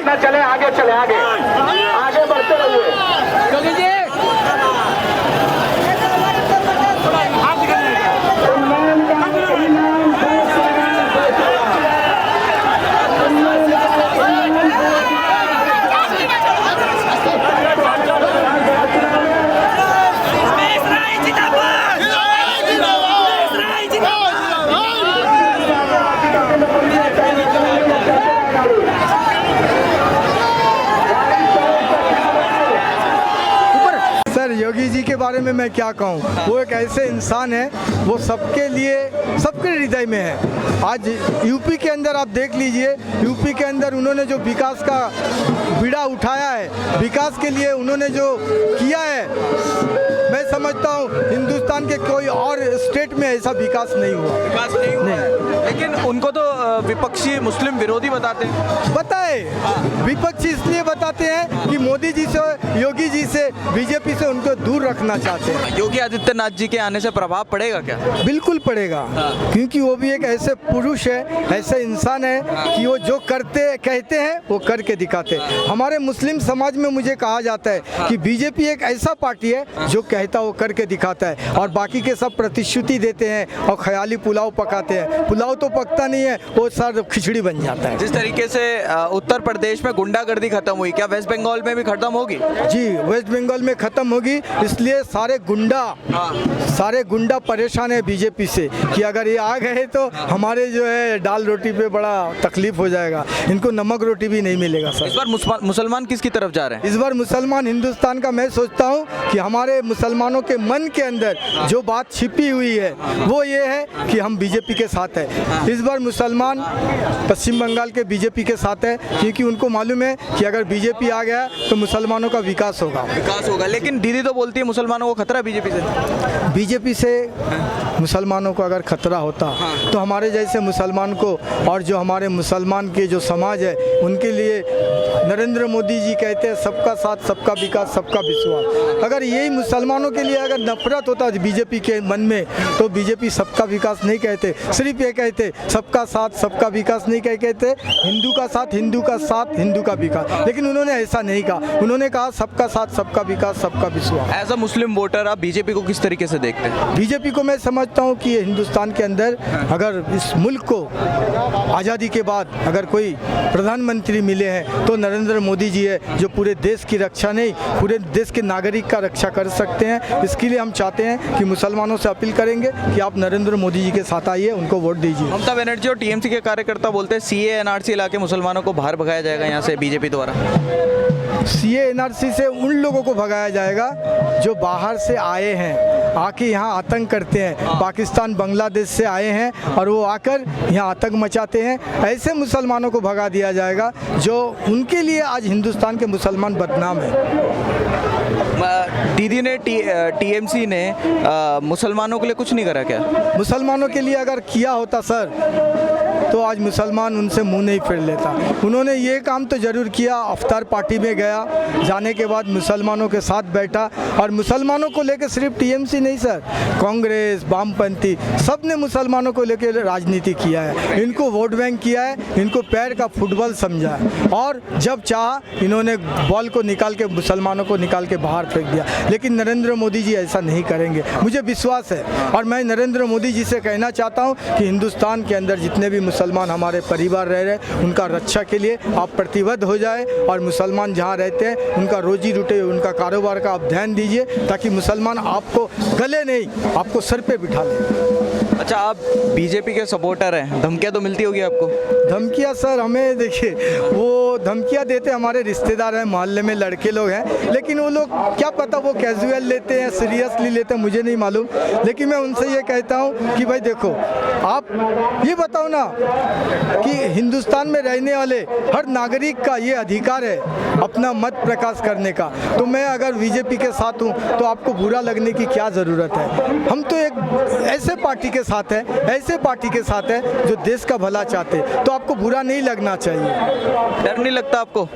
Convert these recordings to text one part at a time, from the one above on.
न चले, आगे चले, आगे बढ़ते रहिए। योगी जी के बारे में मैं क्या कहूँ, वो एक ऐसे इंसान है, वो सबके लिए, सबके हृदय में है। आज यूपी के अंदर आप देख लीजिए, यूपी के अंदर उन्होंने जो विकास का बीड़ा उठाया है, विकास के लिए उन्होंने जो किया है, मैं समझता हूँ हिंदुस्तान के कोई और स्टेट में ऐसा विकास नहीं हुआ। विकास नहीं हुआ है। लेकिन उनको तो विपक्षी मुस्लिम विरोधी बताते हैं। बताए, विपक्षी इसलिए बताते हैं कि मोदी जी से, योगी जी से, बीजेपी से उनको दूर रखना चाहते हैं। योगी आदित्यनाथ जी के आने से प्रभाव पड़ेगा क्या? बिल्कुल पड़ेगा, क्योंकि वो भी एक ऐसे पुरुष है, ऐसे इंसान है कि वो जो करते कहते हैं वो करके दिखाते हैं। हमारे मुस्लिम समाज में मुझे कहा जाता है कि बीजेपी एक ऐसा पार्टी है जो कहता वो करके दिखाता है, और बाकी के सब प्रतिश्रुति देते हैं और ख्याली पुलाव पकाते हैं। पुलाव तो पकता नहीं है, वो सर खिचड़ी बन जाता है। जिस तरीके से उत्तर प्रदेश में गुंडागर्दी खत्म हुई, क्या वेस्ट बंगाल में भी खत्म होगी? जी, वेस्ट बंगाल में खत्म होगी, इसलिए सारे गुंडा परेशान है बीजेपी से कि अगर ये आ गए तो हमारे जो है दाल रोटी पे बड़ा तकलीफ हो जाएगा, इनको नमक रोटी भी नहीं मिलेगा सर। इस बार मुसलमान किसकी तरफ जा रहे हैं? इस बार मुसलमान हिंदुस्तान का, मैं सोचता हूँ कि हमारे मुसलमानों के मन के अंदर जो बात छिपी हुई है वो ये है कि हम बीजेपी के साथ है। इस बार मुसलमान पश्चिम बंगाल के बीजेपी के साथ है, क्योंकि उनको मालूम है कि अगर बीजेपी आ गया तो मुसलमानों का विकास होगा। लेकिन दीदी तो बोलती है मुसलमानों को खतरा है बीजेपी से मुसलमानों को अगर खतरा होता तो हमारे जैसे मुसलमान को, और जो हमारे मुसलमान के जो समाज है उनके लिए नरेंद्र मोदी जी कहते हैं सबका साथ, सबका विकास, सबका विश्वास। अगर यही मुसलमानों के लिए अगर नफरत होता बीजेपी के मन में तो बीजेपी सबका विकास नहीं कहते, सिर्फ ये कहते सबका साथ, सबका विकास नहीं कहते, हिंदू का साथ, हिंदू का साथ, हिंदू का विकास। लेकिन उन्होंने ऐसा नहीं कहा, उन्होंने कहा सबका साथ, सबका विकास, सबका विश्वास। एज अ मुस्लिम वोटर आप बीजेपी को किस तरीके से देखते हैं? बीजेपी को मैं समझता हूँ कि हिंदुस्तान के अंदर अगर इस मुल्क को आज़ादी के बाद अगर कोई प्रधानमंत्री मिले हैं तो नरेंद्र मोदी जी है, जो पूरे देश की रक्षा नहीं, पूरे देश के नागरिक का रक्षा कर सकते हैं। इसके लिए हम चाहते हैं कि मुसलमानों से अपील करेंगे कि आप नरेंद्र मोदी जी के साथ आइए, उनको वोट दीजिए। ममता बनर्जी और टीएमसी के कार्यकर्ता बोलते हैं सीए एनआरसी ला के मुसलमानों को बाहर भगाया जाएगा यहाँ से बीजेपी द्वारा। सीए एनआरसी से उन लोगों को भगाया जाएगा जो बाहर से आए हैं, आके यहाँ आतंक करते हैं, पाकिस्तान, बांग्लादेश से आए हैं और वो आकर यहाँ आतंक मचाते हैं। ऐसे मुसलमानों को भगा दिया जाएगा जो उनके लिए आज हिंदुस्तान के मुसलमान बदनाम है। दीदी ने टीएमसी ने मुसलमानों के लिए कुछ नहीं करा क्या? मुसलमानों के लिए अगर किया होता सर तो आज मुसलमान उनसे मुंह नहीं फेर लेता। उन्होंने ये काम तो ज़रूर किया, अफ्तार पार्टी में गया, जाने के बाद मुसलमानों के साथ बैठा, और मुसलमानों को लेकर सिर्फ टीएमसी नहीं सर, कांग्रेस, वामपंथी, सब ने मुसलमानों को लेकर राजनीति किया है, इनको वोट बैंक किया है, इनको पैर का फुटबॉल समझा है, और जब चाह इन्होंने बॉल को निकाल के मुसलमानों को निकाल के बाहर फेंक दिया। लेकिन नरेंद्र मोदी जी ऐसा नहीं करेंगे, मुझे विश्वास है। और मैं नरेंद्र मोदी जी से कहना चाहता हूँ कि हिंदुस्तान के अंदर जितने भी मुसलमान हमारे परिवार रह रहे, उनका रक्षा के लिए आप प्रतिबद्ध हो जाए, और मुसलमान जहाँ रहते हैं उनका रोजी रोटी, उनका कारोबार का आप ध्यान दीजिए, ताकि मुसलमान आपको गले नहीं, आपको सर पे बिठा लें। अच्छा, आप बीजेपी के सपोर्टर हैं, धमकियाँ तो मिलती होगी आपको? धमकियाँ सर, हमें देखिए वो धमकियाँ देते हमारे रिश्तेदार हैं, मोहल्ले में लड़के लोग हैं, लेकिन वो लोग क्या पता वो कैजुअल लेते हैं, सीरियसली लेते हैं, मुझे नहीं मालूम। लेकिन मैं उनसे ये कहता हूँ कि भाई देखो, आप ये बताओ ना कि हिंदुस्तान में रहने वाले हर नागरिक का ये अधिकार है अपना मत प्रकाश करने का। तो मैं अगर बीजेपी के साथ हूँ तो आपको बुरा लगने की क्या ज़रूरत है? हम तो एक ऐसे पार्टी के साथ है, ऐसे पार्टी के साथ है जो देश का भला चाहते, तो आपको बुरा नहीं लगना चाहिए। डर नहीं लगता आपको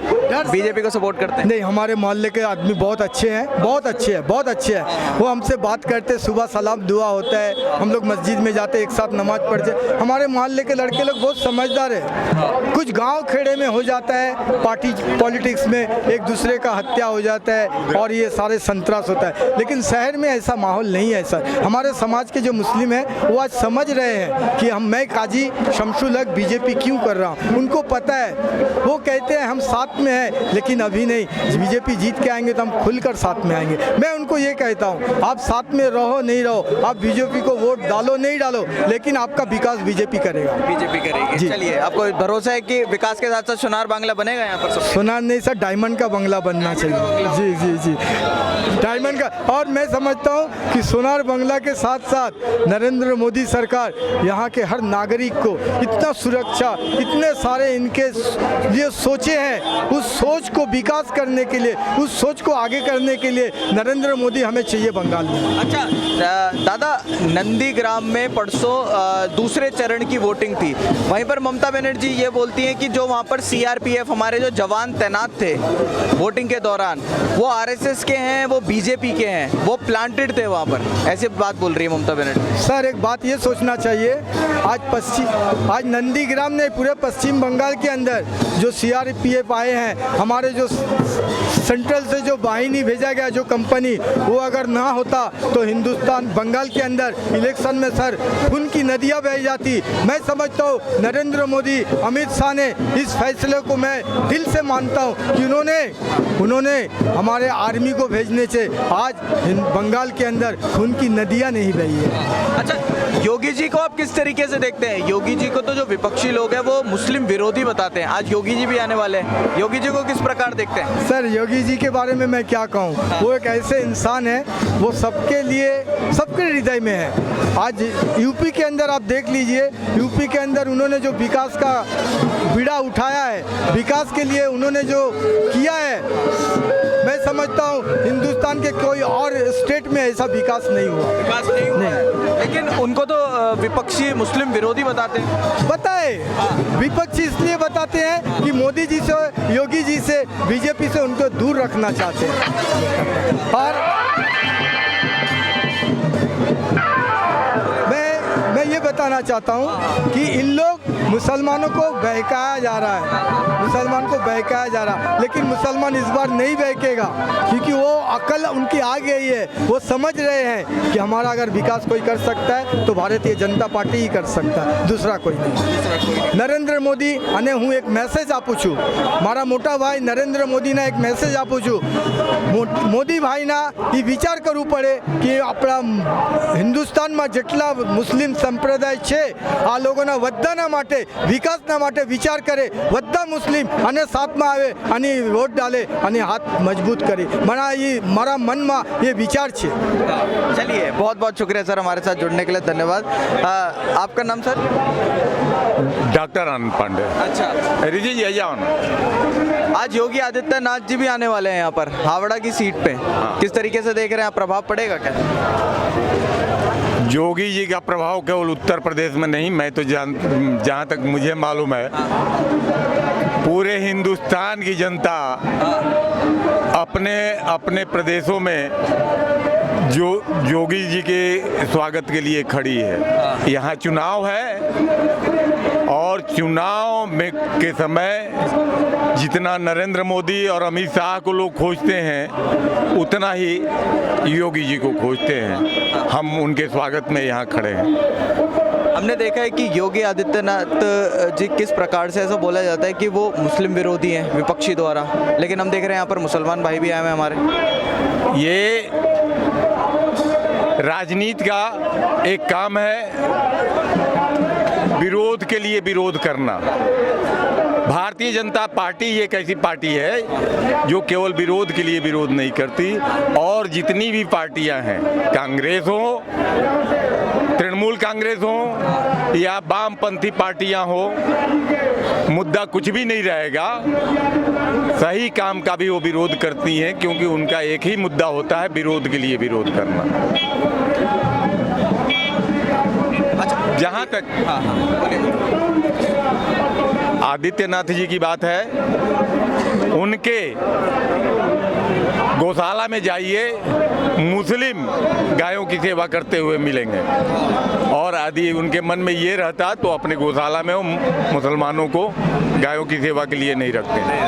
बीजेपी को सपोर्ट करते हैं? नहीं, हमारे मोहल्ले के आदमी बहुत अच्छे हैं, बहुत अच्छे हैं, बहुत अच्छे हैं। वो हमसे बात करते, सुबह सलाम दुआ होता है, हम लोग मस्जिद में जाते, एक साथ नमाज पढ़ते। हमारे मोहल्ले के लड़के लोग बहुत समझदार है। कुछ गांव खेड़े में हो जाता है, पार्टी पॉलिटिक्स में एक दूसरे का हत्या हो जाता है और ये सारे संतरास होता है, लेकिन शहर में ऐसा माहौल नहीं है सर। हमारे समाज के जो मुस्लिम हैं वो आज समझ रहे हैं कि मैं काजी शमशुल हक बीजेपी क्यों कर रहा हूँ। उनको पता है, वो कहते हैं हम साथ में हैं, लेकिन अभी नहीं, बीजेपी जीत के आएंगे तो हम खुलकर साथ में आएंगे। मैं उनको ये कहता हूँ, आप साथ में रहो नहीं रहो, आप बीजेपी को वोट डालो नहीं डालो, लेकिन आपका विकास बीजेपी करेगा। बीजेपी करेगी। चलिए, आपको भरोसा है कि विकास के साथ साथ सोनार बांग्ला बनेगा यहाँ पर? सोनार नहीं सर, डायमंड का बंगला बनना चाहिए। जी जी जी, डायमंड का। और मैं समझता हूँ कि सोनार बंगला के साथ साथ नरेंद्र मोदी सरकार यहाँ के हर नागरिक को इतना सुरक्षा, इतने सारे इनके लिए सोचे हैं, उस सोच को विकास करने के लिए, उस सोच को आगे करने के लिए नरेंद्र मोदी हमें चाहिए बंगाल में। अच्छा दादा, नंदीग्राम में परसों दूसरे चरण की वोटिंग थी, वहीं पर ममता बनर्जी ये बोलती हैं कि जो वहाँ पर सीआरपीएफ हमारे जो जवान तैनात थे वोटिंग के दौरान, वो आरएसएस के हैं, वो बीजेपी के हैं, वो प्लांटेड थे वहाँ पर, ऐसी बात बोल रही है ममता बनर्जी। सर एक बात ये सोचना चाहिए, आज नंदीग्राम ने पूरे पश्चिम बंगाल के अंदर जो सीआरपीएफ आए हैं, हमारे जो सेंट्रल से जो वाहिनी भेजा गया, जो कंपनी, वो अगर ना होता तो हिंदुस्तान बंगाल के अंदर इलेक्शन में सर खून की नदियाँ बह जाती। मैं समझता हूँ नरेंद्र मोदी, अमित शाह ने इस फैसले को मैं दिल से मानता हूँ कि उन्होंने हमारे आर्मी को भेजने से आज बंगाल के अंदर खून की नदियाँ नहीं बही है। अच्छा, योगी जी को आप किस तरीके से देखते हैं? योगी जी को तो जो विपक्षी लोग हैं वो मुस्लिम विरोधी बताते हैं, आज योगी जी भी आने वाले हैं, योगी जी को किस प्रकार देखते हैं? सर योगी जी के बारे में मैं क्या कहूँ, वो एक ऐसे इंसान है, वो सबके लिए, सबके हृदय में है। आज यूपी के अंदर आप देख लीजिए, यूपी के अंदर उन्होंने जो विकास का बीड़ा उठाया है, विकास के लिए उन्होंने जो किया है, मैं समझता हूँ हिंदुस्तान के कोई और स्टेट में ऐसा विकास नहीं हुआ। लेकिन उनको तो विपक्षी मुस्लिम विरोधी बताते हैं। बताए, विपक्षी इसलिए बताते हैं कि मोदी जी से, योगी जी से, बीजेपी से उनको दूर रखना चाहते हैं। और मैं ये बताना चाहता हूँ कि इन लोग मुसलमानों को बहकाया जा रहा है, मुसलमान को बहकाया जा रहा है, लेकिन मुसलमान इस बार नहीं बहकेगा, क्योंकि वो अकल उनकी आ गई है। वो समझ रहे हैं कि हमारा अगर विकास कोई कर सकता है तो भारतीय जनता पार्टी ही कर सकता है, दूसरा कोई नहीं। नरेंद्र मोदी અને હું એક મેસેજ આપું છું, મારા મોટા ભાઈ નરેન્દ્ર મોદીને એક મેસેજ આપું છું, મોદી ભાઈના એ વિચાર કરવું પડે કે આપણા હિન્દુસ્તાનમાં જેટલા મુસ્લિમ સંપ્રદાય છે, આ લોકોના વધાના માટે, વિકાસના માટે વિચાર કરે, બધા મુસ્લિમ અને સાથમાં આવે અને વોટ डाले અને હાથ મજબૂત કરે। મારા મનમાં ये विचार છે। चलिए, बहुत बहुत शुक्रिया सर हमारे साथ जुड़ने के लिए, धन्यवाद। आपका नाम सर? डॉक्टर आनंद पांडे। अच्छा, रिजी जी जाओ ना। आज योगी आदित्यनाथ जी भी आने वाले हैं यहाँ पर हावड़ा की सीट पे, किस तरीके से देख रहे हैं, प्रभाव पड़ेगा क्या? योगी जी का प्रभाव केवल उत्तर प्रदेश में नहीं, मैं तो जहाँ तक मुझे मालूम है पूरे हिंदुस्तान की जनता अपने अपने प्रदेशों में जो योगी जी के स्वागत के लिए खड़ी है। यहाँ चुनाव है और चुनाव में के समय जितना नरेंद्र मोदी और अमित शाह को लोग खोजते हैं, उतना ही योगी जी को खोजते हैं। हम उनके स्वागत में यहाँ खड़े हैं। हमने देखा है कि योगी आदित्यनाथ जी किस प्रकार से, ऐसा बोला जाता है कि वो मुस्लिम विरोधी हैं विपक्षी द्वारा, लेकिन हम देख रहे हैं यहाँ पर मुसलमान भाई भी आए हैं हमारे। ये राजनीति का एक काम है, विरोध के लिए विरोध करना। भारतीय जनता पार्टी एक ऐसी पार्टी है जो केवल विरोध के लिए विरोध नहीं करती, और जितनी भी पार्टियां हैं, कांग्रेस हो, तृणमूल कांग्रेस हो या वामपंथी पार्टियां हो, मुद्दा कुछ भी नहीं रहेगा, सही काम का भी वो विरोध करती हैं, क्योंकि उनका एक ही मुद्दा होता है, विरोध के लिए विरोध करना। अच्छा, जहाँ तक आदित्यनाथ जी की बात है, उनके गौशाला में जाइए, मुस्लिम गायों की सेवा करते हुए मिलेंगे। और यदि उनके मन में ये रहता तो अपने गौशाला में वो मुसलमानों को गायों की सेवा के लिए नहीं रखते।